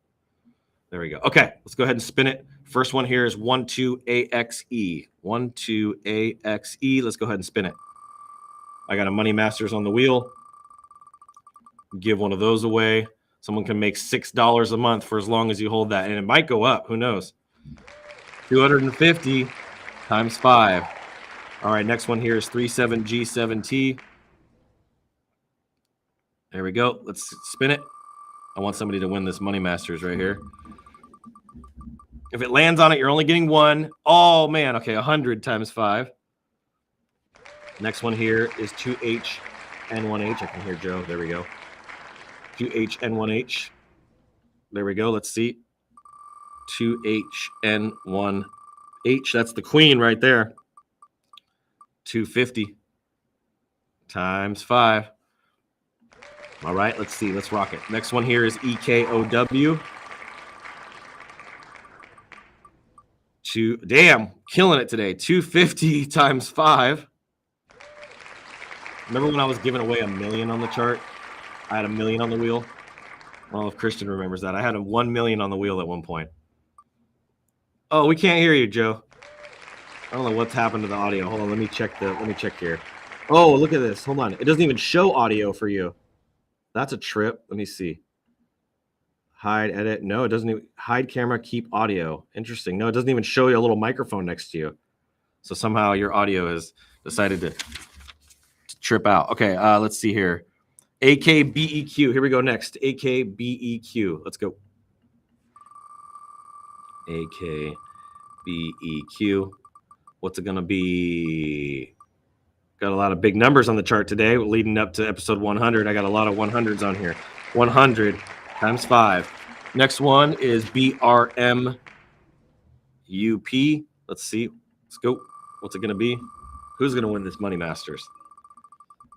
There we go. Okay, let's go ahead and spin it. First one here is 12AXE. 12AXE. Let's go ahead and spin it. I got a Money Masters on the wheel. Give one of those away. Someone can make $6 a month for as long as you hold that. And it might go up. Who knows? 250 times 5. All right, next one here is 37G7T. There we go. Let's spin it. I want somebody to win this Money Masters right here. If it lands on it, you're only getting one. Oh, man. Okay, 100 times 5. Next one here is 2HN1H. I can hear Joe. There we go. 2HN1H. There we go. Let's see. 2HN1H. That's the queen right there. 250 times 5. All right, let's see. Let's rock it. Next one here is EKOW. Damn, killing it today. 250 times 5. Remember when I was giving away $1 million on the chart? I had $1 million on the wheel. I don't know if Christian remembers that. I had $1 million on the wheel at one point. Oh, we can't hear you, Joe. I don't know what's happened to the audio. Hold on, let me check here. Oh, look at this. Hold on. It doesn't even show audio for you. That's a trip. Let me see. Hide, edit. No, it doesn't even hide camera, keep audio. Interesting. No, it doesn't even show you a little microphone next to you. So somehow your audio has decided to trip out. Okay, let's see here. AKBEQ. Here we go next. AKBEQ. Let's go. AKBEQ. What's it going to be? Got a lot of big numbers on the chart today leading up to episode 100. I got a lot of 100s on here. 100 times 5. Next one is BRMUP. Let's see. Let's go. What's it going to be? Who's going to win this Money Masters?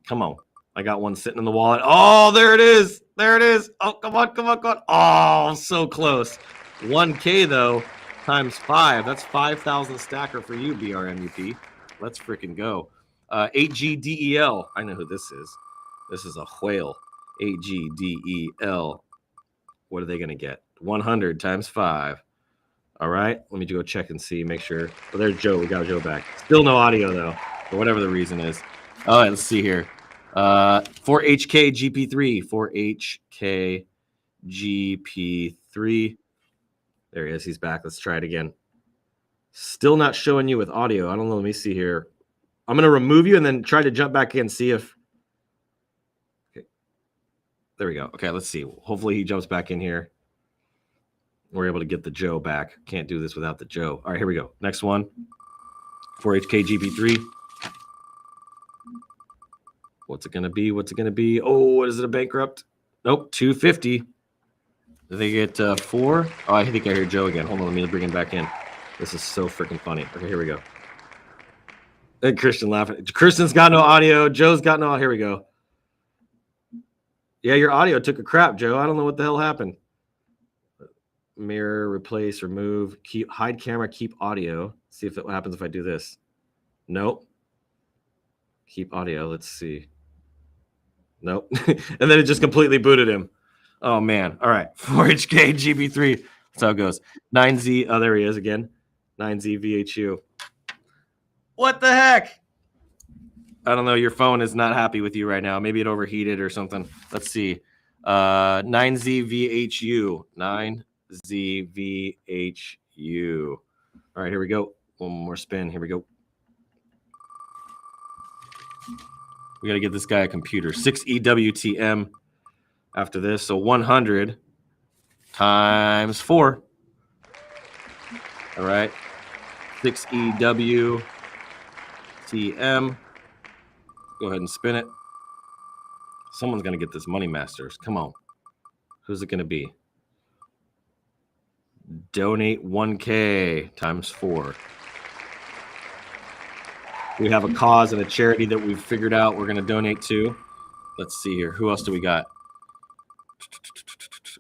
Come on. I got one sitting in the wallet. Oh, there it is. There it is. Oh, come on, come on, come on. Oh, so close. 1K, though, times 5. That's 5,000 stacker for you, BRMUP. Let's freaking go. 8GDEL. I know who this is. This is a whale. 8GDEL. What are they going to get? 100 times 5. All right. Let me go check and see. Make sure. Oh, there's Joe. We got Joe back. Still no audio, though, for whatever the reason is. All right. Let's see here. 4HK GP3. 4HK GP3. There he is. He's back. Let's try it again. Still not showing you with audio. I don't know. Let me see here. I'm going to remove you and then try to jump back in, see if. Okay. There we go. Okay, let's see. Hopefully he jumps back in here. We're able to get the Joe back. Can't do this without the Joe. All right, here we go. Next one. 4HKGP3. What's it going to be? What's it going to be? Oh, is it a bankrupt? Nope, 250. Did they get 4? Oh, I think I hear Joe again. Hold on, let me bring him back in. This is so freaking funny. Okay, here we go. And Christian laughing. Christian's got no audio. Joe's got no. Here we go. Yeah, your audio took a crap, Joe. I don't know what the hell happened. Mirror, replace, remove, keep, hide camera, keep audio. See if what happens if I do this. Nope. Keep audio. Let's see. Nope. And then it just completely booted him. Oh, man. All right. 4HK GB3. That's how it goes. 9Z. Oh, there he is again. 9Z VHU. What the heck? I don't know. Your phone is not happy with you right now. Maybe it overheated or something. Let's see. 9ZVHU. 9ZVHU. All right, here we go. One more spin. Here we go. We got to get this guy a computer. 6EWTM after this. So 100 times 4. All right. 6EWTM. Go ahead and spin it. Someone's going to get this Money Masters. Come on. Who's it going to be? Donate 1K times 4. We have a cause and a charity that we've figured out we're going to donate to. Let's see here. Who else do we got?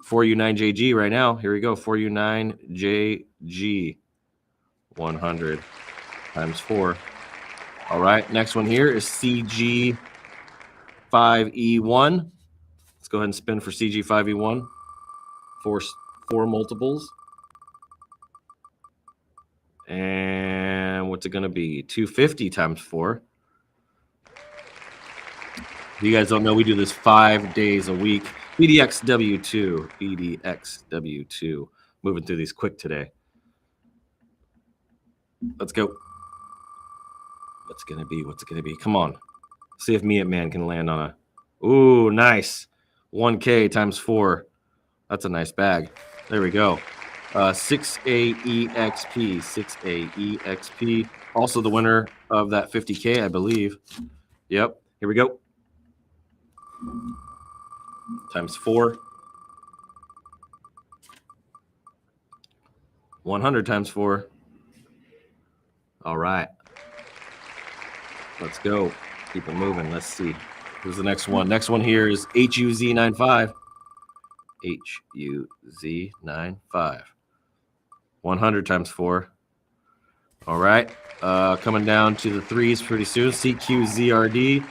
4U9JG right now. Here we go. 4U9JG. 100 times 4. All right. Next one here is CG5E1. Let's go ahead and spin for CG5E1. Four multiples. And what's it going to be? 250 times 4. If you guys don't know, we do this 5 days a week. BDXW2. BDXW2. Moving through these quick today. Let's go. What's it going to be? What's it going to be? Come on. See if Me At Man can land on a... Ooh, nice. 1K times 4. That's a nice bag. There we go. 6AEXP. 6AEXP. Also the winner of that 50K, I believe. Yep. Here we go. Times 4. 100 times 4. All right. Let's go. Keep it moving. Let's see. Who's the next one? Next one here is HUZ95. HUZ95. 100 times 4. All right. Coming down to the threes pretty soon. CQZRD.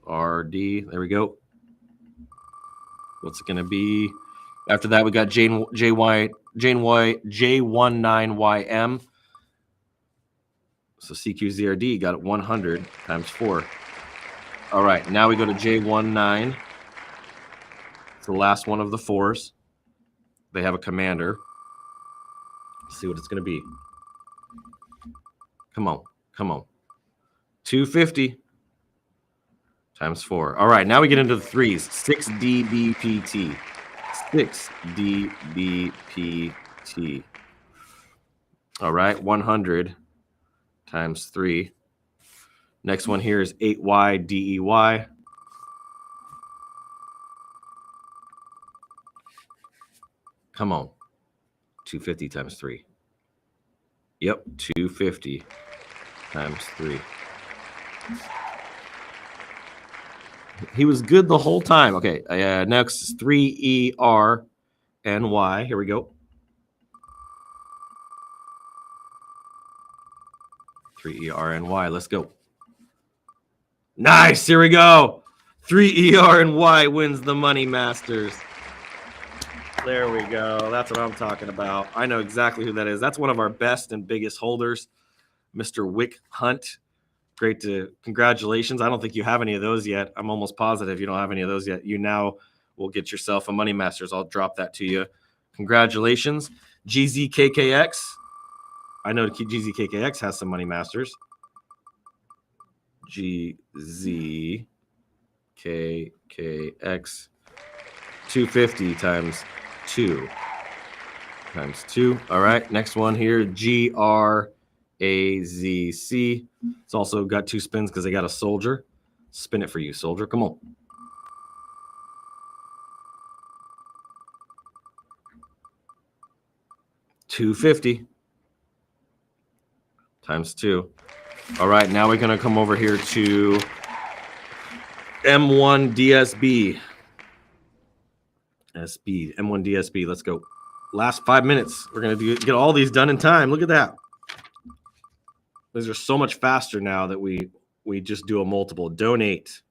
RD. There we go. What's it going to be? After that, we got J19YM. So CQZRD got it 100 times 4. All right. Now we go to J19. It's the last one of the 4s. They have a commander. Let's see what it's going to be. Come on. Come on. 250 times 4. All right. Now we get into the threes. 6DBPT. 6DBPT. All right. 100 times 3. Next one here is 8YDEY. Come on. 250 times 3. Yep, 250 times 3. He was good the whole time. Okay, next is 3ERNY. Here we go. 3ERNY. Let's go. Nice. Here we go. 3ERNY wins the Money Masters. There we go. That's what I'm talking about. I know exactly who that is. That's one of our best and biggest holders, Mr. Wick Hunt. Great to congratulations. I don't think you have any of those yet. I'm almost positive you don't have any of those yet. You now will get yourself a Money Masters. I'll drop that to you. Congratulations. GZKKX. I know GZKKX has some Money Masters. GZKKX. 250 times 2. Times 2. All right. Next one here. GRAZC. It's also got 2 spins because they got a soldier. Spin it for you, soldier. Come on. $250 times 2. All right, now we're gonna come over here to M1 DSB. M1 DSB. Let's go. Last 5 minutes. We're gonna get all these done in time. Look at that. These are so much faster now that we just do a multiple. Donate.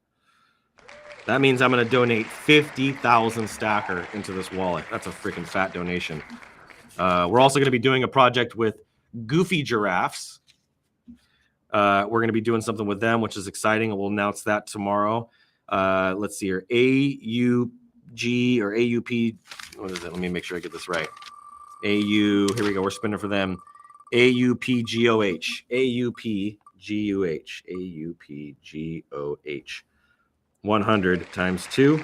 That means I'm going to donate 50,000 stacker into this wallet. That's a freaking fat donation. We're also going to be doing a project with Goofy Giraffes. We're going to be doing something with them, which is exciting. We'll announce that tomorrow. Let's see here. AUG or AUP. What is it? Let me make sure I get this right. Here we go. We're spinning for them. AUPGOH. AUPGUH. AUPGOH. 100 times 2.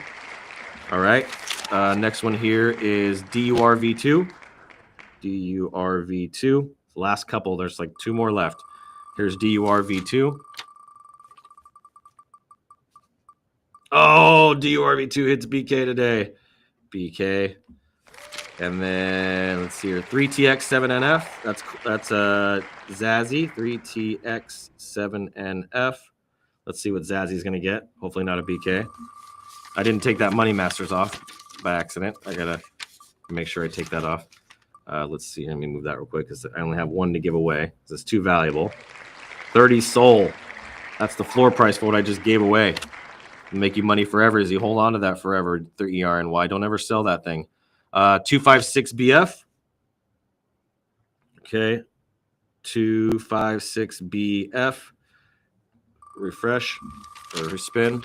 All right. Next one here is DURV2. DURV2. Last couple. There's like 2 more left. Here's DURV2. Oh, DURV2 hits BK today. BK. And then let's see here. 3TX7NF. That's Zazzy. 3TX7NF. Let's see what Zazzy's going to get. Hopefully not a BK. I didn't take that Money Masters off by accident. I got to make sure I take that off. Let's see. Let me move that real quick because I only have 1 to give away because it's too valuable. 30 Soul. That's the floor price for what I just gave away. It'll make you money forever as you hold on to that forever. 3 ERNY. Don't ever sell that thing. 256 BF. Okay. 256 BF. Refresh or spin.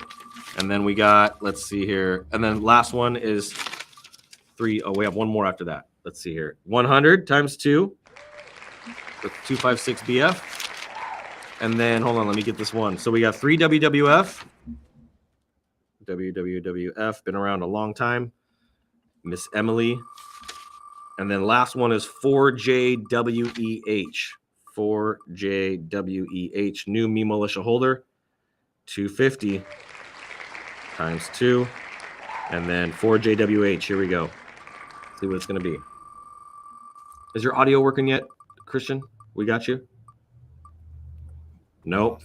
And then we got, let's see here. And then last one is 3. Oh, we have 1 more after that. Let's see here. 100 times 2 with 256 BF. And then, hold on, let me get this one. So we got 3 WWF. WWF, been around a long time. Miss Emily. And then last one is 4JWEH. 4JWEH. New Me Militia holder. 250 times 2. And then 4JWH. Here we go. See what it's going to be. Is your audio working yet, Christian? We got you? No.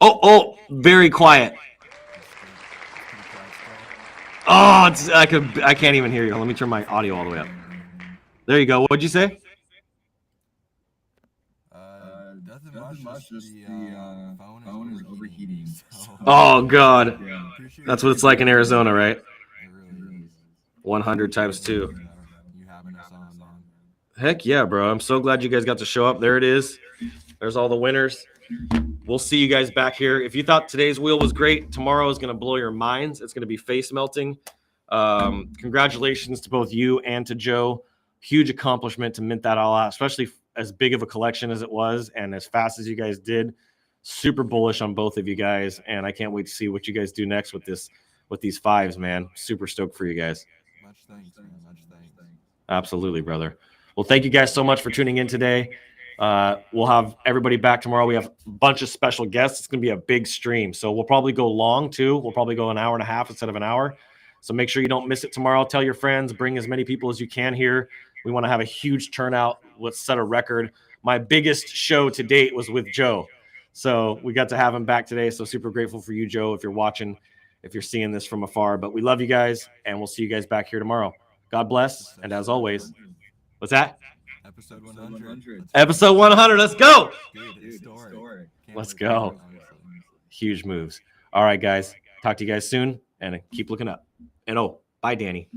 Oh, very quiet. Oh, I can't even hear you. Let me turn my audio all the way up. There you go. What'd you say? Nothing much. Just the phone is overheating. Oh God, that's what it's like in Arizona, right? 100 times 2. You having us on, man. Heck yeah, bro. I'm so glad you guys got to show up. There it is. There's all the winners. We'll see you guys back here. If you thought today's wheel was great, tomorrow is going to blow your minds. It's going to be face melting. Congratulations to both you and to Joe. Huge accomplishment to mint that all out, especially as big of a collection as it was and as fast as you guys did. Super bullish on both of you guys, and I can't wait to see what you guys do next with these 5s, man. Super stoked for you guys. Much thanks, man. Much thanks. Absolutely, brother. Well, thank you guys so much for tuning in today. We'll have everybody back tomorrow. We have a bunch of special guests. It's going to be a big stream. So we'll probably go long too. We'll probably go an hour and a half instead of an hour. So make sure you don't miss it tomorrow. Tell your friends, bring as many people as you can here. We want to have a huge turnout. Let's set a record. My biggest show to date was with Joe. So we got to have him back today. So super grateful for you, Joe, if you're watching, if you're seeing this from afar. But we love you guys, and we'll see you guys back here tomorrow. God bless. And as always, what's that? Episode 100. Episode 100. Let's go. Dude, historic. Let's go. Huge moves. All right, guys. Talk to you guys soon, and keep looking up. And bye, Danny.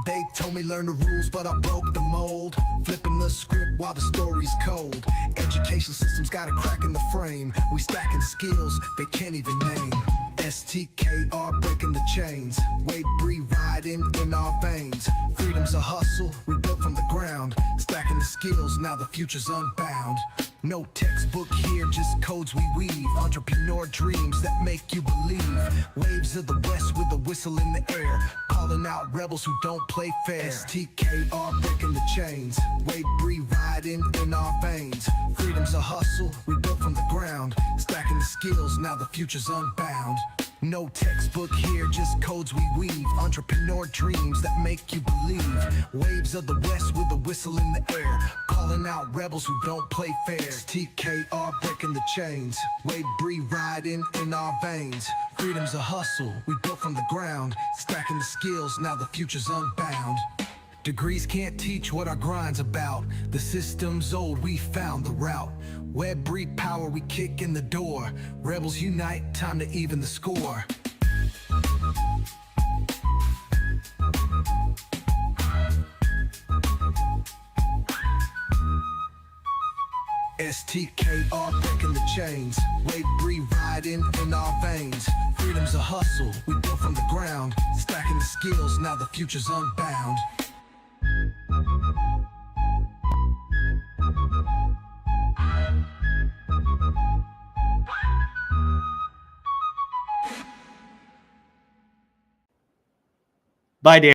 They told me learn the rules, but I broke the mold. Flipping the script while the story's cold. Education system's got a crack in the frame. We stacking skills they can't even name. STKR breaking the chains. Wade Bree riding in our veins. Freedom's a hustle we built from the ground. Stacking the skills, now the future's unbound. No textbook here, just codes we weave. Entrepreneur dreams that make you believe. Waves of the west with a whistle in the air. Calling out rebels who don't play fair. STKR breaking the chains. Wade Bree riding in our veins. Freedom's a hustle we built from the ground. Stacking the skills, now the future's unbound. No textbook here, just codes we weave. Entrepreneur dreams that make you believe. Waves of the west with a whistle in the air. Calling out rebels who don't play fair. TKR breaking the chains. Wade Bree riding in our veins. Freedom's a hustle we built from the ground. Stacking the skills, now the future's unbound. Degrees can't teach what our grind's about. The system's old, we found the route. Web breed power, we kick in the door. Rebels unite, time to even the score. STKR breaking the chains. Wave 3 riding in our veins. Freedom's a hustle, we built from the ground. Stacking the skills, now the future's unbound. Bye, Dan.